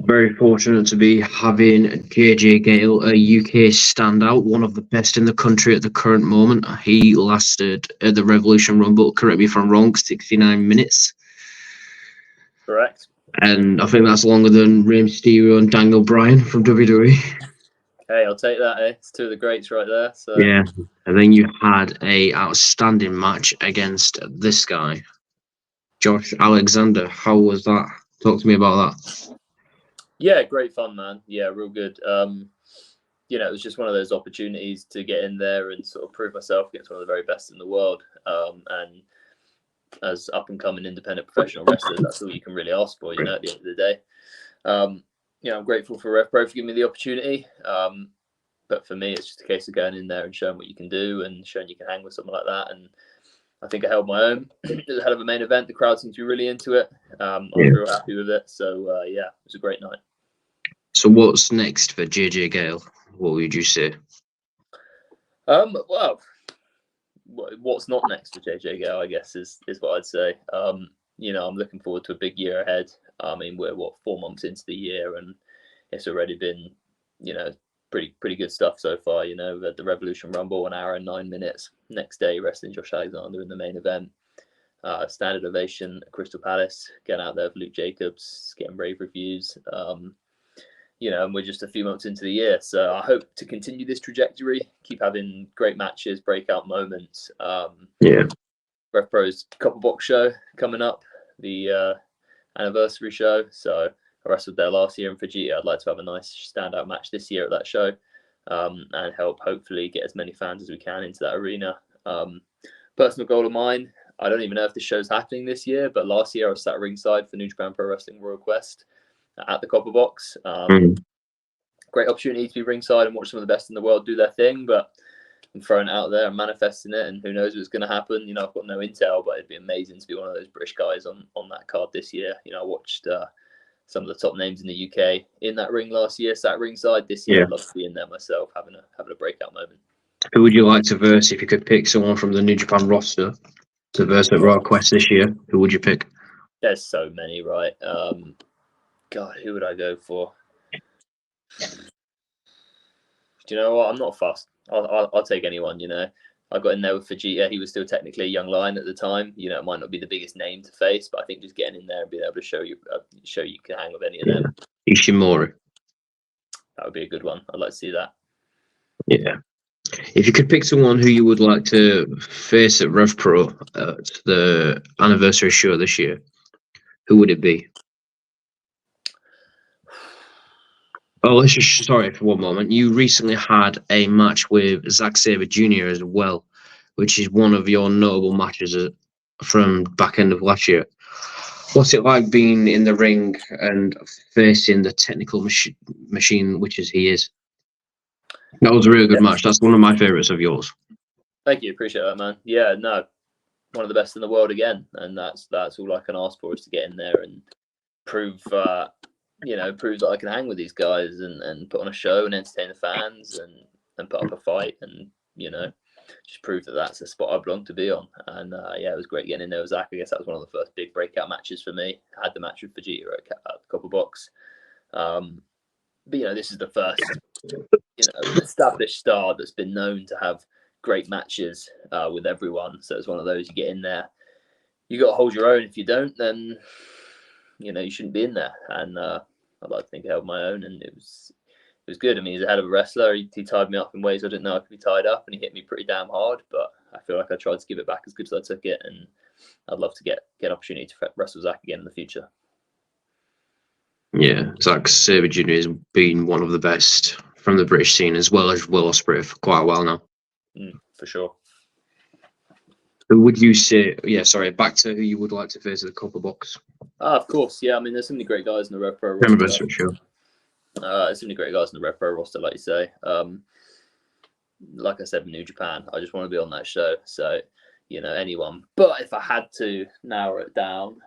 Very fortunate to be having JJ Gale, a UK standout, one of the best in the country at the current moment. He lasted at the Revolution Rumble, correct me if I'm wrong, 69 minutes. Correct. And I think that's longer than Rey Mysterio and Daniel Bryan from WWE. Hey, I'll take that. It's two of the greats right there. So yeah, and then you had a outstanding match against this guy, Josh Alexander. How was that? Talk to me about that. Yeah, great fun, man. Yeah, real good. It was just one of those opportunities to get in there and sort of prove myself against one of the very best in the world. And as up and coming independent professional wrestlers, that's all you can really ask for, at the end of the day. I'm grateful for RevPro for giving me the opportunity. But for me, it's just a case of going in there and showing what you can do and showing you can hang with someone like that. And I think I held my own. It was a hell of a main event. The crowd seemed to be really into it. I was real happy with it. So, it was a great night. So what's next for JJ Gale? What would you say? Well, what's not next for JJ Gale, I guess, is what I'd say. I'm looking forward to a big year ahead. I mean, we're 4 months into the year, and it's already been, pretty good stuff so far. We had the Revolution Rumble, 1 hour and 9 minutes. Next day, wrestling Josh Alexander in the main event. Standard ovation at Crystal Palace. Getting out there with Luke Jacobs, getting rave reviews. And we're just a few months into the year. So I hope to continue this trajectory, keep having great matches, breakout moments. RevPro's Couple Box show coming up, the anniversary show. So I wrestled there last year in Fujita. I'd like to have a nice standout match this year at that show, and help hopefully get as many fans as we can into that arena. Personal goal of mine, I don't even know if this show's happening this year, but last year I was sat ringside for New Japan Pro Wrestling Royal Quest at the Copper Box. Great opportunity to be ringside and watch some of the best in the world do their thing, but I'm throwing it out there and manifesting it, and who knows what's going to happen. I've got no intel, but it'd be amazing to be one of those British guys on that card this year. I watched some of the top names in the UK in that ring last year, sat ringside. This year, I'd love to be in there myself, having a breakout moment. Who would you like to verse if you could pick someone from the New Japan roster to verse at Royal Quest this year? Who would you pick? There's so many, right? God, who would I go for? Do you know what? I'm not fussed. I'll take anyone. I got in there with Fujita. He was still technically a young lion at the time. It might not be the biggest name to face, but I think just getting in there and being able to show you can hang with any of them. Ishimori. That would be a good one. I'd like to see that. Yeah. If you could pick someone who you would like to face at RevPro at the anniversary show this year, who would it be? Oh, let's just, sorry for one moment. You recently had a match with Zack Sabre Jr. as well, which is one of your notable matches from back end of last year. What's it like being in the ring and facing the technical machine, which is he is? That was a really good match. That's one of my favourites of yours. Thank you. Appreciate that, man. Yeah, no, one of the best in the world again. And that's all I can ask for, is to get in there and prove that I can hang with these guys and put on a show and entertain the fans and put up a fight and, just prove that that's a spot I belong to be on. And it was great getting in there with Zach. I guess that was one of the first big breakout matches for me. I had the match with Vegeta at the Copper Box. But, this is the first, established star that's been known to have great matches with everyone. So it's one of those, you get in there, you got to hold your own. If you don't, then, you shouldn't be in there. And I'd like to think I held my own, and it was good. I mean, he's a hell of a wrestler. He tied me up in ways I didn't know I could be tied up, and he hit me pretty damn hard. But I feel like I tried to give it back as good as I took it, and I'd love to get an opportunity to wrestle Zach again in the future. Yeah, Zack Sabre Jr. has been one of the best from the British scene, as well as Will Ospreay, for quite a while now. For sure. Who would you say? Yeah, sorry. Back to who you would like to face at the Copper Box. Of course, yeah. I mean, there's so many great guys in the RevPro roster. Anniversary show. There's so many great guys in the RevPro roster, like you say. Like I said, New Japan, I just want to be on that show. So, anyone. But if I had to narrow it down,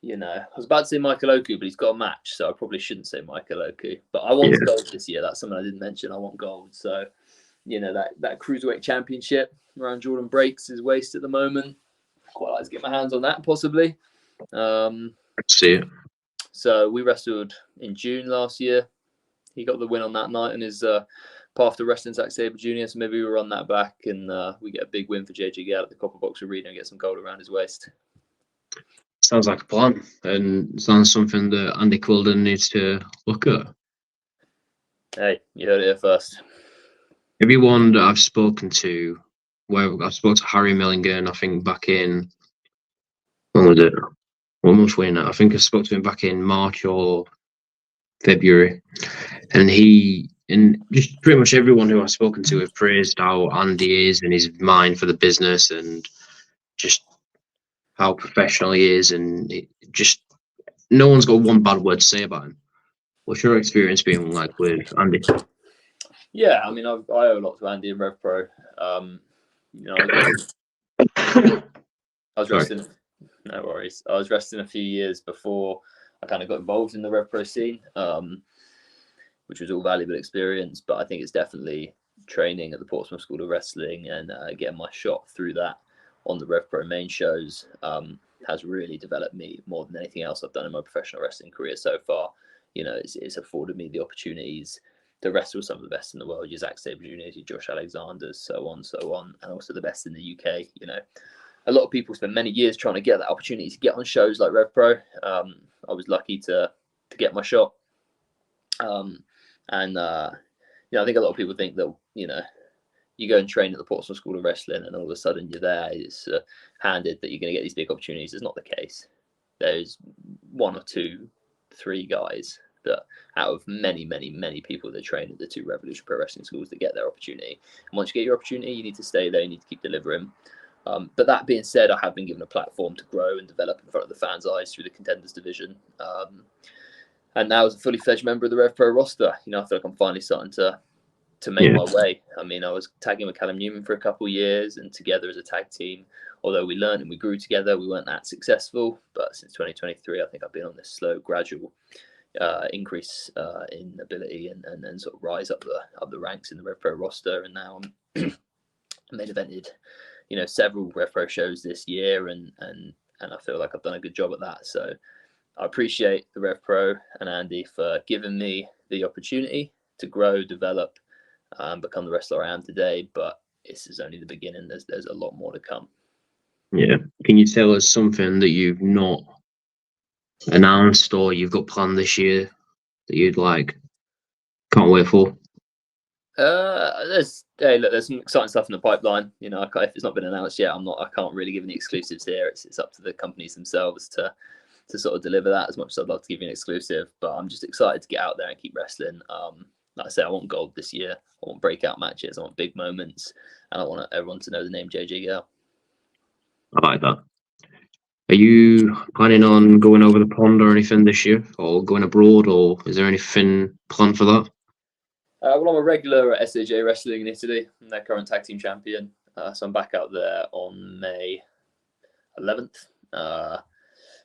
I was about to say Michael Oku, but he's got a match, so I probably shouldn't say Michael Oku. But I want gold this year. That's something I didn't mention. I want gold. So, that Cruiserweight Championship around Jordan Breaks' waist at the moment. Quite like to get my hands on that, possibly. See it. So we wrestled in June last year. He got the win on that night and his path to wrestling Zack Sabre Jr. So maybe we run that back and we get a big win for JJ Gale at the Copper Box Arena and get some gold around his waist. Sounds like a plan, and sounds something that Andy Quilden needs to look at. Hey, you heard it here first. Everyone that I've spoken to, where I've spoken to Harry Millingen, I think back in, when was it? Almost winning it. I think I spoke to him back in March or February, and just pretty much everyone who I've spoken to have praised how Andy is and his mind for the business and just how professional he is, and just no one's got one bad word to say about him. What's your experience been like with Andy? Yeah, I mean, I owe a lot to Andy and RevPro. I was wrestling. No worries. I was wrestling a few years before I kind of got involved in the RevPro scene, which was all valuable experience. But I think it's definitely training at the Portsmouth School of Wrestling and getting my shot through that on the RevPro main shows has really developed me more than anything else I've done in my professional wrestling career so far. It's afforded me the opportunities to wrestle some of the best in the world, your Zack Sabre Jr., your Josh Alexanders, so on, and also the best in the UK. A lot of people spend many years trying to get that opportunity to get on shows like RevPro. I was lucky to get my shot. I think a lot of people think that, you go and train at the Portsmouth School of Wrestling and all of a sudden you're there, it's handed that you're going to get these big opportunities. It's not the case. There's 1 or 2, 3 guys that out of many, many, many people that train at the 2 Revolution Pro Wrestling schools that get their opportunity. And once you get your opportunity, you need to stay there, you need to keep delivering. But that being said, I have been given a platform to grow and develop in front of the fans' eyes through the Contenders division. And now as a fully fledged member of the RevPro roster, I feel like I'm finally starting to make my way. I mean, I was tagging with Callum Newman for a couple of years, and together as a tag team, although we learned and we grew together, we weren't that successful. But since 2023, I think I've been on this slow, gradual increase in ability and sort of rise up the ranks in the RevPro roster. And now I'm main evented, several RevPro shows this year, and I feel like I've done a good job at that. So I appreciate the RevPro and Andy for giving me the opportunity to grow, develop, become the wrestler I am today. But this is only the beginning. There's a lot more to come. Yeah. Can you tell us something that you've not announced or you've got planned this year that you'd can't wait for? There's some exciting stuff in the pipeline. If it's not been announced yet, I can't really give any exclusives here. It's up to the companies themselves to sort of deliver that, as much as I'd love to give you an exclusive. But I'm just excited to get out there and keep wrestling. Like I say, I want gold this year. I want breakout matches. I want big moments, and I want everyone to know the name JJ Gale. I like that. Are you planning on going over the pond or anything this year, or going abroad, or is there anything planned for that? Well, I'm a regular at ZSJ Wrestling in Italy. I'm their current tag team champion. So I'm back out there on May 11th.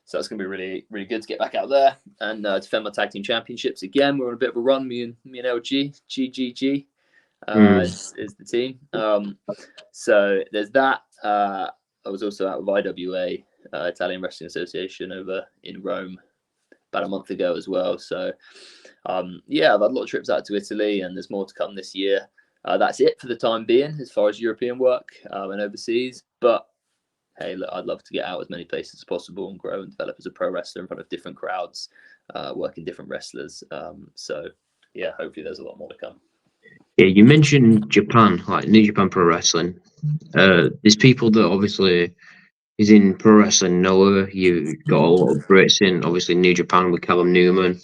So it's going to be really, really good to get back out there and defend my tag team championships again. We're on a bit of a run, me and LG, GGG is the team. So there's that. I was also out with IWA, Italian Wrestling Association, over in Rome about a month ago as well. So I've had a lot of trips out to Italy, and there's more to come this year. That's it for the time being as far as European work and overseas. But hey, look, I'd love to get out as many places as possible and grow and develop as a pro wrestler in front of different crowds, working different wrestlers. So hopefully there's a lot more to come. Yeah, you mentioned Japan, like New Japan Pro Wrestling. There's people that obviously is in pro wrestling know you got a lot of Brits in, obviously New Japan with Callum Newman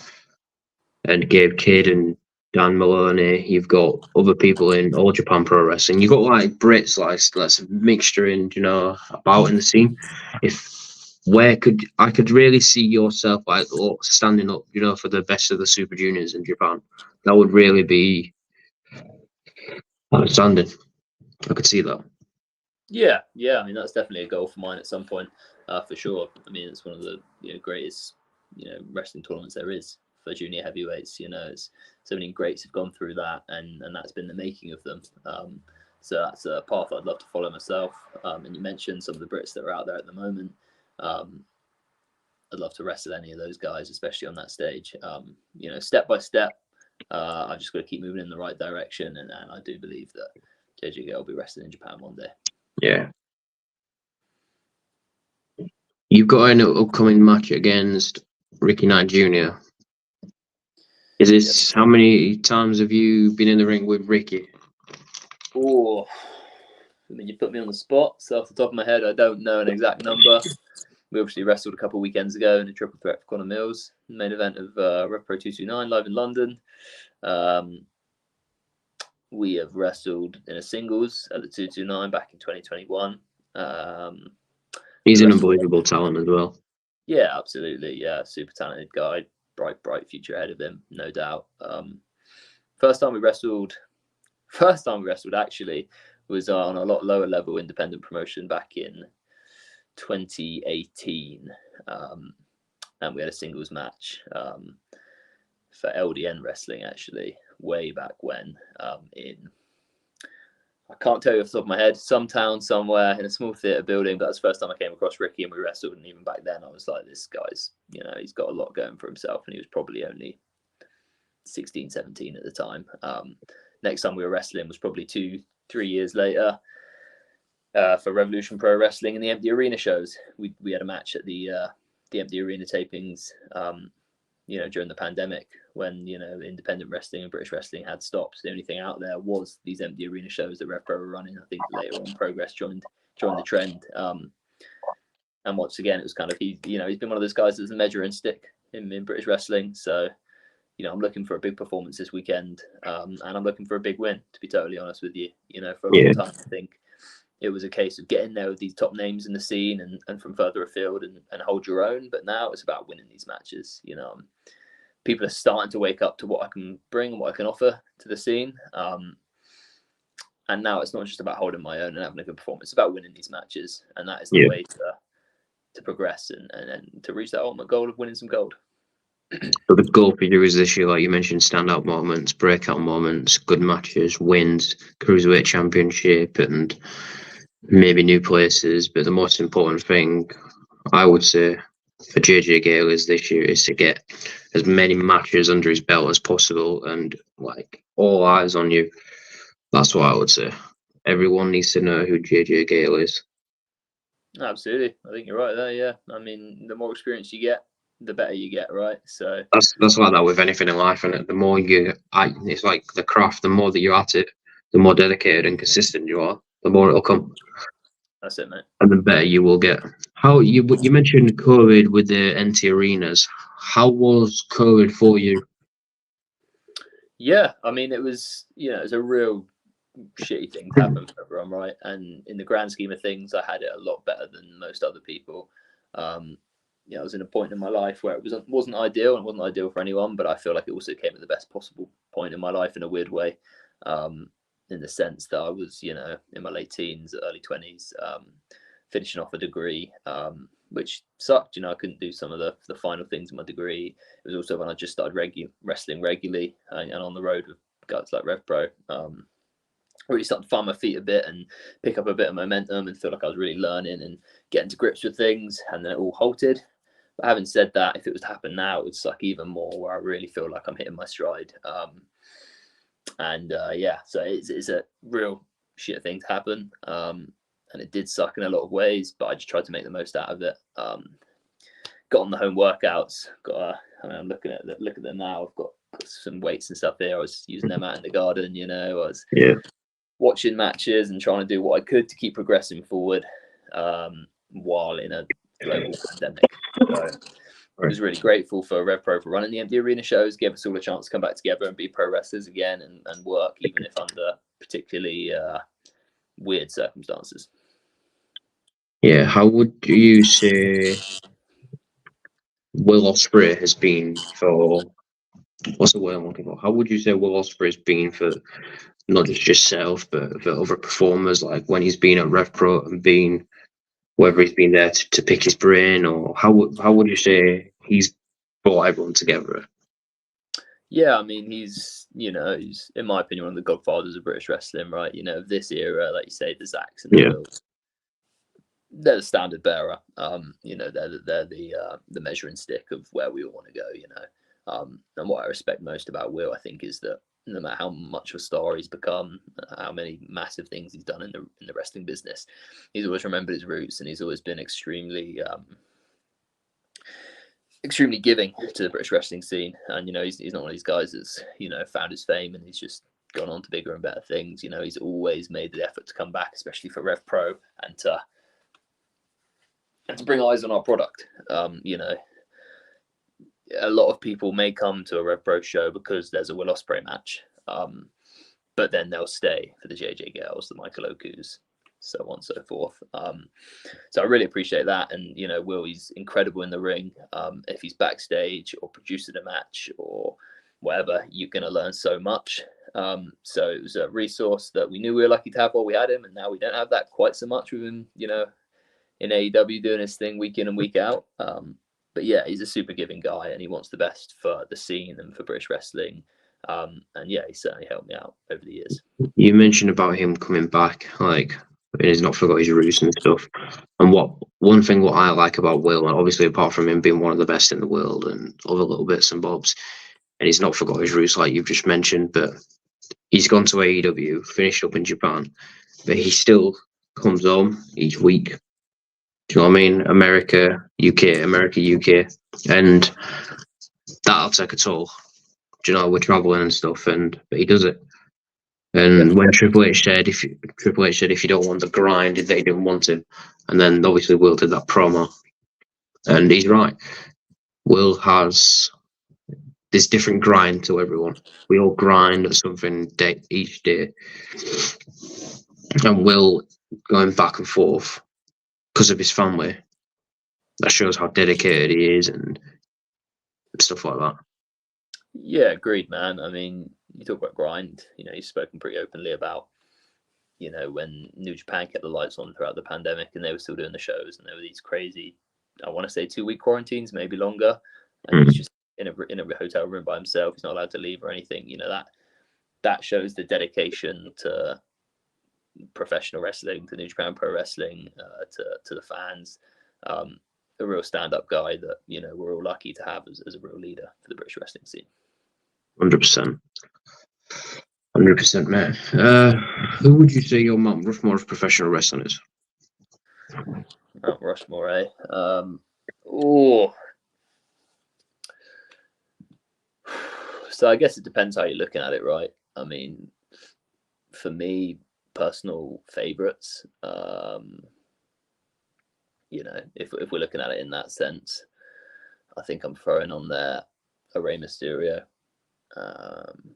and Gabe Kidd and Dan Maloney. You've got other people in All Japan Pro Wrestling. You've got Brits, that's a mixture in, about in the scene. I could really see yourself standing up, for the best of the Super Juniors in Japan. That would really be outstanding. I could see that. Yeah. I mean, that's definitely a goal for mine at some point, for sure. I mean, it's one of the greatest wrestling tournaments there is for junior heavyweights. It's so many greats have gone through that, and that's been the making of them. So that's a path I'd love to follow myself. And you mentioned some of the Brits that are out there at the moment. I'd love to wrestle any of those guys, especially on that stage. You know, step by step, I've just got to keep moving in the right direction, and I do believe that JJ Gale will be wrestling in Japan one day. Yeah. You've got an upcoming match against Ricky Knight Jr. Is this how many times have you been in the ring with Ricky? Oh, I mean, you put me on the spot. So off the top of my head, I don't know an exact number. We obviously wrestled a couple of weekends ago in a triple threat for Connor Mills, main event of RevPro 229 live in London. We have wrestled in a singles at the 229 back in 2021. He's an unbelievable talent as well. Yeah, absolutely. Yeah, super talented guy. Bright future ahead of him, no doubt. First time we wrestled actually was on a lot lower level independent promotion back in 2018, and we had a singles match for LDN wrestling actually way back when, in, I can't tell you off the top of my head, some town somewhere in a small theatre building. But that's the first time I came across Ricky and we wrestled. And even back then I was like, this guy's, you know, he's got a lot going for himself, and he was probably only 16, 17 at the time. Next time we were wrestling was probably 2-3 years later, for Revolution Pro Wrestling in the Empty Arena shows. We had a match at the Empty Arena tapings, you know, during the pandemic, when, you know, independent wrestling and British wrestling had stopped. The only thing out there was these Empty Arena shows that RevPro were running. I think later on Progress joined the trend. And once again, it was kind of, he's been one of those guys that's a measuring stick in British wrestling. So, you know, I'm looking for a big performance this weekend, and I'm looking for a big win, to be totally honest with you. You know, for a long time, I think it was a case of getting there with these top names in the scene and from further afield and hold your own. But now it's about winning these matches. You know, people are starting to wake up to what I can bring and what I can offer to the scene. And now it's not just about holding my own and having a good performance. It's about winning these matches. And that is the way to progress and to reach that ultimate goal of winning some gold. So the goal for you is this year, like you mentioned, standout moments, breakout moments, good matches, wins, cruiserweight championship, and maybe new places. But the most important thing, I would say, for JJ Gale is this year is to get as many matches under his belt as possible, and like all eyes on you. That's what I would say. Everyone needs to know who JJ Gale is. Absolutely, I think you're right there. Yeah, I mean, the more experience you get, the better you get, right? So that's like that with anything in life, and the more it's like the craft. The more that you're at it, the more dedicated and consistent you are, the more it'll come. That's it, mate. And the better you will get. How you mentioned COVID with the NT arenas. How was COVID for you? Yeah, I mean, it was a real shitty thing to happen for everyone, right? And in the grand scheme of things, I had it a lot better than most other people. I was in a point in my life where it wasn't ideal, and it wasn't ideal for anyone, but I feel like it also came at the best possible point in my life in a weird way, in the sense that I was, in my late teens, early 20s, finishing off a degree, which sucked. I couldn't do some of the final things in my degree. It was also when I just started wrestling regularly and on the road with guys like RevPro. Really started to find my feet a bit and pick up a bit of momentum and feel like I was really learning and getting to grips with things, and then it all halted. But having said that, if it was to happen now, it would suck even more, where I really feel like I'm hitting my stride. So it's a real shit thing to happen. And it did suck in a lot of ways, but I just tried to make the most out of it. Got on the home workouts. I'm looking at them now. I've got some weights and stuff here. I was using them out in the garden. I was watching matches and trying to do what I could to keep progressing forward, while in a global pandemic. So I was really grateful for RevPro for running the Empty Arena shows, gave us all a chance to come back together and be pro wrestlers again and work, even if under particularly weird circumstances. Yeah, how would you say Will Ospreay has been for? What's the word I'm looking for? How would you say Will Ospreay has been for not just yourself, but for other performers? Like when he's been at RevPro and whether he's been there to pick his brain, or how would you say he's brought everyone together? Yeah, I mean, he's in my opinion one of the godfathers of British wrestling, right? This era, like you say, the Zacks and the Wills. they're the standard bearer. You know, they're the measuring stick of where we all want to go. You know, and what I respect most about Will, I think, is that no matter how much of a star he's become, how many massive things he's done in the wrestling business, he's always remembered his roots, and he's always been extremely giving to the British wrestling scene. And you know, he's not one of these guys that's, you know, found his fame and he's just gone on to bigger and better things. You know, he's always made the effort to come back, especially for RevPro, and to bring eyes on our product. You know, a lot of people may come to a RevPro show because there's a Will Ospreay match, but then they'll stay for the JJ Gales, the Michael Okus, so on and so forth. So I really appreciate that. And, you know, Will, he's incredible in the ring. If he's backstage or producing a match or whatever, you're going to learn so much. So it was a resource that we knew we were lucky to have while we had him, and now we don't have that quite so much with him, you know, in AEW doing his thing week in and week out. But yeah, he's a super giving guy, and he wants the best for the scene and for British wrestling. And yeah, he certainly helped me out over the years. You mentioned about him coming back, like, he's not forgot his roots and stuff. And one thing what I like about Will, and obviously apart from him being one of the best in the world and other little bits and bobs, and he's not forgot his roots like you've just mentioned, but he's gone to AEW, finished up in Japan, but he still comes home each week. Do you know what I mean? America, UK, and that'll take a toll. Do you know, we're traveling and stuff, but he does it. And when Triple H said, if you don't want the grind, they didn't want him. And then obviously Will did that promo, and he's right. Will has this different grind to everyone. We all grind at something each day, and Will going back and forth because of his family. That shows how dedicated he is and stuff like that. Yeah, agreed, man. I mean, you talk about grind. You know, he's spoken pretty openly about, you know, when New Japan kept the lights on throughout the pandemic and they were still doing the shows, and there were these crazy, I want to say 2-week quarantines, maybe longer, and he's just in a hotel room by himself. He's not allowed to leave or anything. You know, that shows the dedication to professional wrestling, to New Japan Pro Wrestling, to the fans. A real stand-up guy that, you know, we're all lucky to have as a real leader for the British wrestling scene. 100%, man. Who would you say your Mount Rushmore of professional wrestling is? Mount Rushmore, eh? So I guess it depends how you're looking at it, right? I mean, for me, personal favorites, you know, if we're looking at it in that sense, I think I'm throwing on there a Rey Mysterio. I'm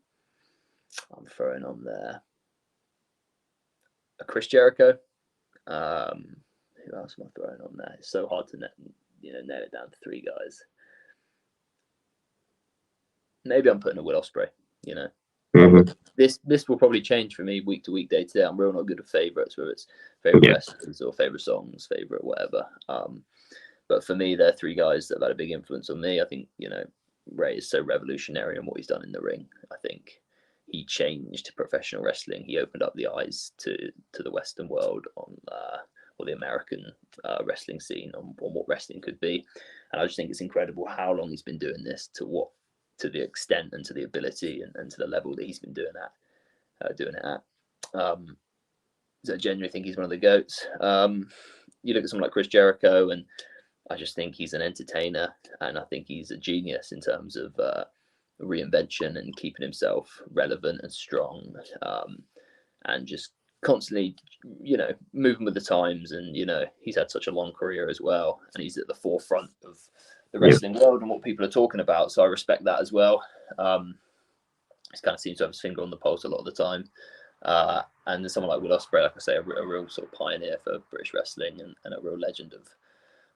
throwing on there a Chris Jericho. Who else am I throwing on there? It's so hard to nail it down to 3 guys. Maybe I'm putting a Will Ospreay. You know, this will probably change for me week to week, day to day. I'm real not good at favorites, whether it's favorite wrestlers or favorite songs, favorite whatever. But for me, they're 3 guys that have had a big influence on me. I think, you know, Ray is so revolutionary in what he's done in the ring. I think he changed professional wrestling. He opened up the eyes to the Western world on or the American wrestling scene on what wrestling could be. And I just think it's incredible how long he's been doing this, to the extent and to the ability and to the level that he's been doing it at. So I genuinely think he's one of the GOATs. You look at someone like Chris Jericho, and I just think he's an entertainer, and I think he's a genius in terms of reinvention and keeping himself relevant and strong, and just constantly, you know, moving with the times. And, you know, he's had such a long career as well, and he's at the forefront of the wrestling world and what people are talking about. So I respect that as well. He kind of seems to have his finger on the pulse a lot of the time. And someone like Will Ospreay, like I say, a real sort of pioneer for British wrestling and a real legend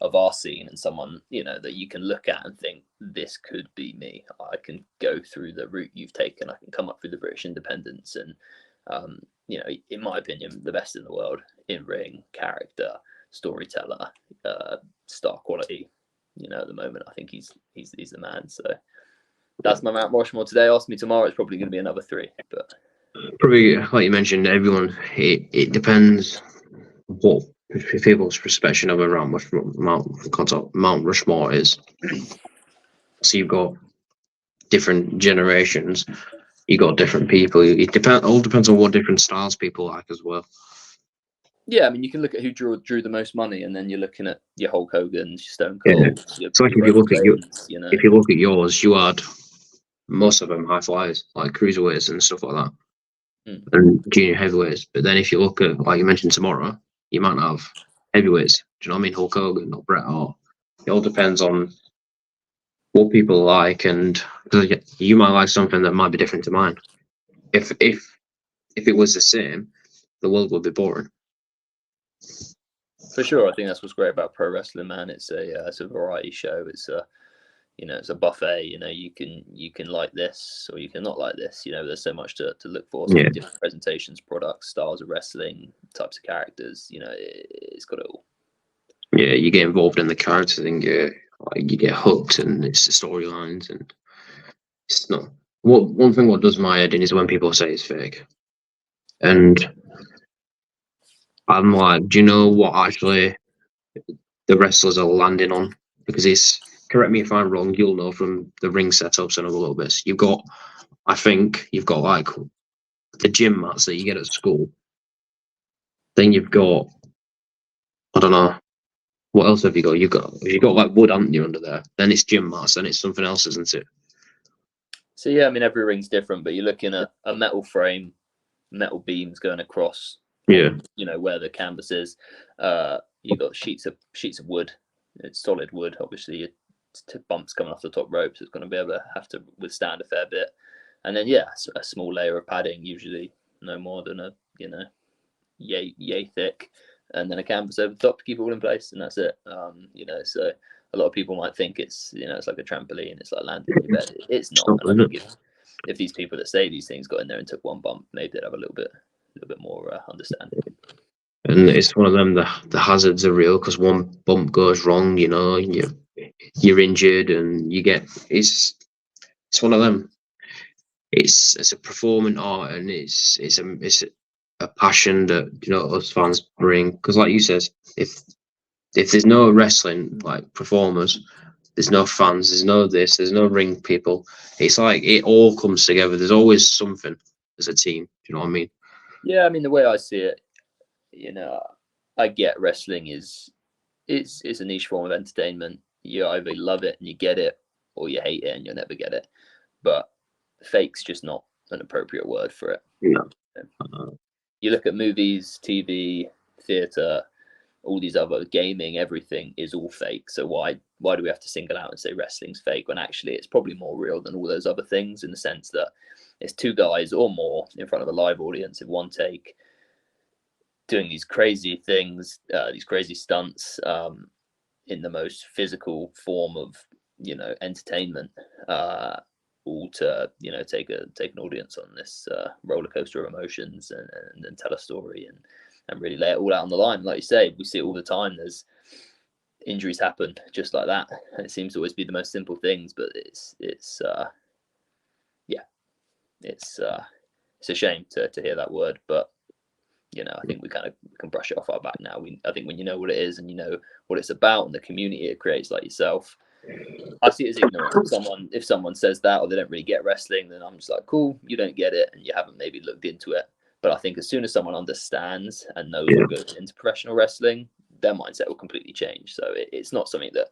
of our scene, and someone, you know, that you can look at and think, this could be me. I can go through the route you've taken. I can come up through the British independence, and you know, in my opinion, the best in the world in ring, character, storyteller, star quality. You know, at the moment, I think he's the man. So that's my Mount Rushmore today. Ask me tomorrow, it's probably going to be another 3. But probably, like you mentioned, everyone. It depends what people's perception of around Mount Rushmore is. So you've got different generations, you got different people. It all depends on what different styles people like as well. Yeah, I mean, you can look at who drew the most money, and then you're looking at your Hulk Hogan's, your Stone Cold. Yeah. So like if you look at yours, you had most of them high flyers, like cruiserweights and stuff like that, and junior heavyweights. But then if you look at, like you mentioned tomorrow, you might have heavyweights. Do you know what I mean? Hulk Hogan or Bret Hart. It all depends on what people like, and you might like something that might be different to mine. If it was the same, the world would be boring. For sure, I think that's what's great about pro wrestling, man. It's a variety show. It's it's a buffet. You can like this or you can not like this. There's so much to look for. So different presentations, products, styles of wrestling, types of characters. It's got it all. Yeah, you get involved in the characters and you get hooked, and it's the storylines, and it's not. One thing what does my head in is when people say it's fake, and I'm like, do you know what actually the wrestlers are landing on? Because it's, correct me if I'm wrong, you'll know from the ring setups and other little bits. I think you've got like the gym mats that you get at school. Then you've got, I don't know, what else have you got? You've got like wood, haven't you, under there? Then it's gym mats, then it's something else, isn't it? So yeah, I mean every ring's different, but you're looking at a metal frame, metal beams going across. Yeah. Where the canvas is. You've got sheets of wood. It's solid wood. Obviously, bumps coming off the top rope, so it's going to be able to have to withstand a fair bit. And then a small layer of padding, usually no more than a yay thick, and then a canvas over the top to keep it all in place, and that's it. So a lot of people might think it's it's like a trampoline, it's like landing in your bed. It's not. And I think if these people that say these things got in there and took one bump, maybe they'd have a little bit more understanding. And it's one of them. The hazards are real because one bump goes wrong, you're injured, and you get it's one of them. It's a performing art, and it's a passion that us fans bring. Because like you said, if there's no wrestling like performers, there's no fans, there's no ring people. It's like it all comes together. There's always something as a team. Do you know what I mean? Yeah, I mean the way I see it, I get wrestling it's a niche form of entertainment. You either love it and you get it, or you hate it and you'll never get it. But fake's just not an appropriate word for it. No. You look at movies, TV, theatre, all these other gaming, everything is all fake. So why do we have to single out and say wrestling's fake when actually it's probably more real than all those other things, in the sense that it's two guys or more in front of a live audience in one take, doing these crazy things, these crazy stunts, in the most physical form of entertainment, all to take an audience on this roller coaster of emotions and tell a story and really lay it all out on the line. Like you say, we see it all the time. There's injuries happen just like that, and it seems to always be the most simple things, but it's a shame to hear that word, but I think we kind of can brush it off our back now. I think when you know what it is and you know what it's about and the community it creates, like yourself, I see it as ignorant. If someone says that or they don't really get wrestling, then I'm just like, cool, you don't get it and you haven't maybe looked into it. But I think as soon as someone understands and knows what goes into professional wrestling, their mindset will completely change. So it's not something that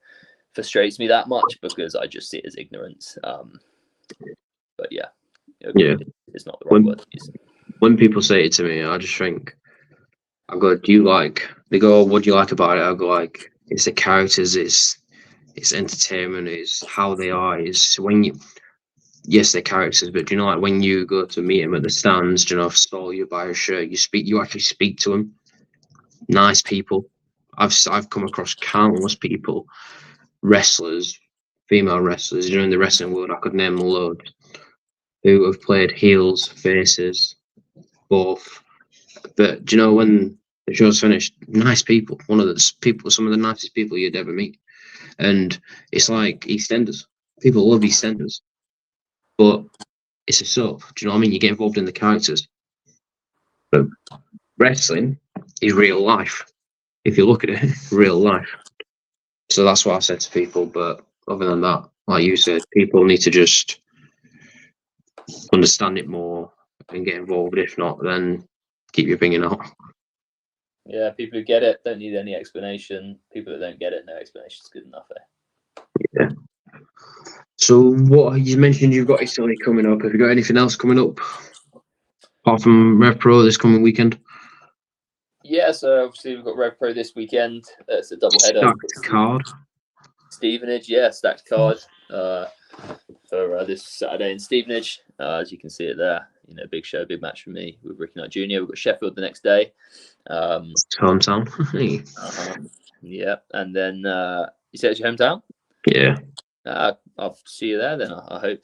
frustrates me that much because I just see it as ignorance. But it's not the right word to use. When people say it to me, I just think, I go, do you like? They go, what do you like about it? I go, like, it's the characters, it's entertainment, it's how they are. It's yes, they're characters, but do you know, like when you go to meet them at the stands, do you know, stall, you buy a shirt, you actually speak to them. Nice people. I've come across countless people, wrestlers, female wrestlers, in the wrestling world. I could name loads who have played heels, faces, both. But do you know, when the show's finished, nice people. Some of the nicest people you'd ever meet. And it's like EastEnders. People love EastEnders, but it's a soap. Do you know what I mean? You get involved in the characters. But wrestling is real life. if you look at it in real life. So that's what I said to people. But other than that, like you said, people need to just understand it more and get involved. If not, then keep your opinion out. Yeah, people who get it don't need any explanation. People that don't get it, no explanation is good enough. Yeah. So what you mentioned, you've got Italy coming up. Have you got anything else coming up apart from RevPro this coming weekend? Yeah, so obviously we've got RevPro this weekend. It's a double header. Stacked card. Stevenage, yeah, stacked card for this Saturday in Stevenage. As you can see it there, big show, big match for me with Ricky Knight Jr. We've got Sheffield the next day. Hometown. Yeah, and then you say it's your hometown? Yeah. I'll see you there then. I hope.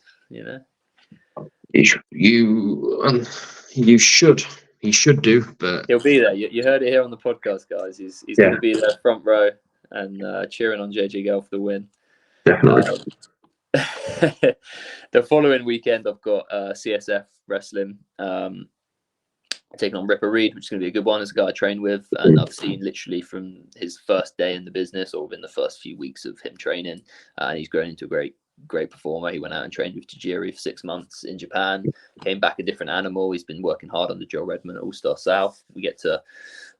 You should do, but he'll be there. You heard it here on the podcast, guys. He's going to be there front row and cheering on JJ Gale for the win. Definitely. The following weekend, I've got CSF wrestling taking on Ripper Reed, which is going to be a good one. As a guy I train with, and I've seen literally from his first day in the business or within the first few weeks of him training, and he's grown into a great performer. He went out and trained with Tajiri for 6 months in Japan, came back a different animal. He's been working hard under Joe Redmond at All Star South. We get to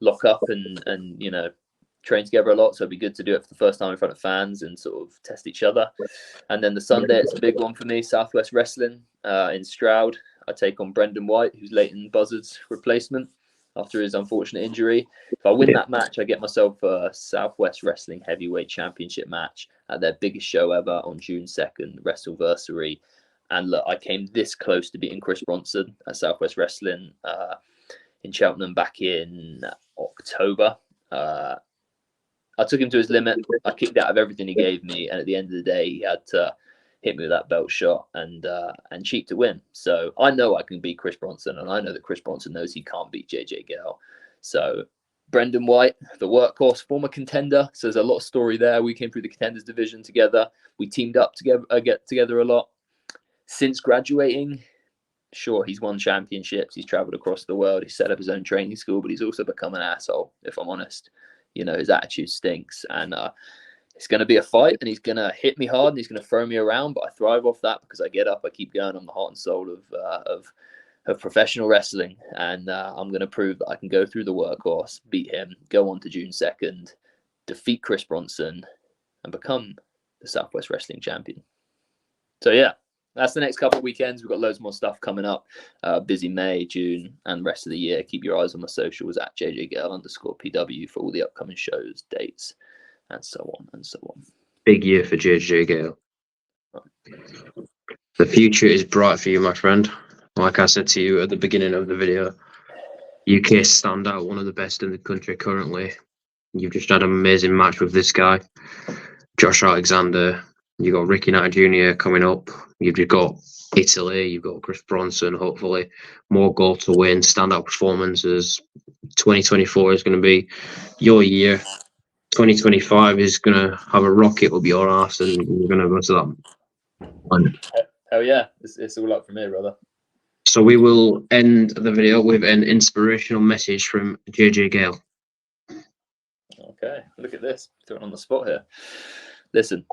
lock up and train together a lot, so it'd be good to do it for the first time in front of fans and sort of test each other. And then the Sunday, it's a big one for me, Southwest Wrestling in Stroud. I take on Brendan White, who's Leighton Buzzard's replacement after his unfortunate injury. If I win that match, I get myself a Southwest Wrestling Heavyweight Championship match at their biggest show ever on June 2nd, Wrestleversary. And look, I came this close to beating Chris Bronson at Southwest Wrestling in Cheltenham back in October. I took him to his limit. I kicked out of everything he gave me, and at the end of the day, he had to hit me with that belt shot and cheat to win. So I know I can beat Chris Bronson, and I know that Chris Bronson knows he can't beat JJ Gale. So Brendan White, the workhorse, former contender. So there's a lot of story there. We came through the contenders division together. We teamed up together, get together a lot. Since graduating, sure, he's won championships. He's traveled across the world. He's set up his own training school, but he's also become an asshole, if I'm honest. His attitude stinks, and it's going to be a fight, and he's going to hit me hard, and he's going to throw me around, but I thrive off that because I get up, I keep going. I'm the heart and soul of professional wrestling, and I'm going to prove that I can go through the workhorse, beat him, go on to June 2nd, defeat Chris Bronson, and become the Southwest Wrestling champion. So yeah, that's the next couple of weekends. We've got loads more stuff coming up. Busy May, June, and rest of the year. Keep your eyes on my socials at JJGale_PW for all the upcoming shows, dates, and so on and so on. Big year for JJ Gale. The future is bright for you, my friend. Like I said to you at the beginning of the video, UK standout, one of the best in the country currently. You've just had an amazing match with this guy, Josh Alexander. You've got Ricky Knight Jr. coming up. You've got Italy. You've got Chris Bronson, hopefully. More goal to win, standout performances. 2024 is going to be your year. 2025 is going to have a rocket up your arse, and you're going to go to that one. Hell yeah. It's all up for me, brother. So we will end the video with an inspirational message from JJ Gale. Okay, look at this. Throwing on the spot here. Listen.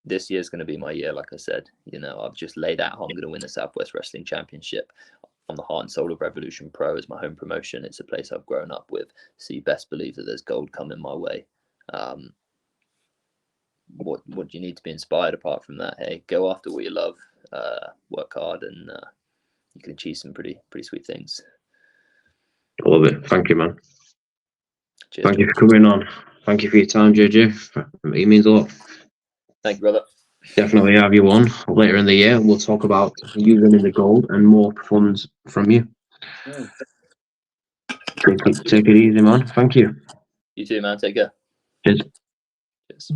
This year's going to be my year, like I said. I've just laid out how I'm going to win the Southwest Wrestling Championship. I'm the heart and soul of Revolution Pro as my home promotion. It's a place I've grown up with. So you best believe that there's gold coming my way. What do you need to be inspired apart from that? Hey, go after what you love, work hard, and you can achieve some pretty sweet things. I love it. Thank you, man. Cheers, Thank you for coming on. Thank you for your time, JJ. It means a lot. Thank you, brother. Definitely have you on later in the year. We'll talk about you winning the gold and more performance from you. Take it easy, man. Thank you. You too, man. Take care. Cheers. Cheers.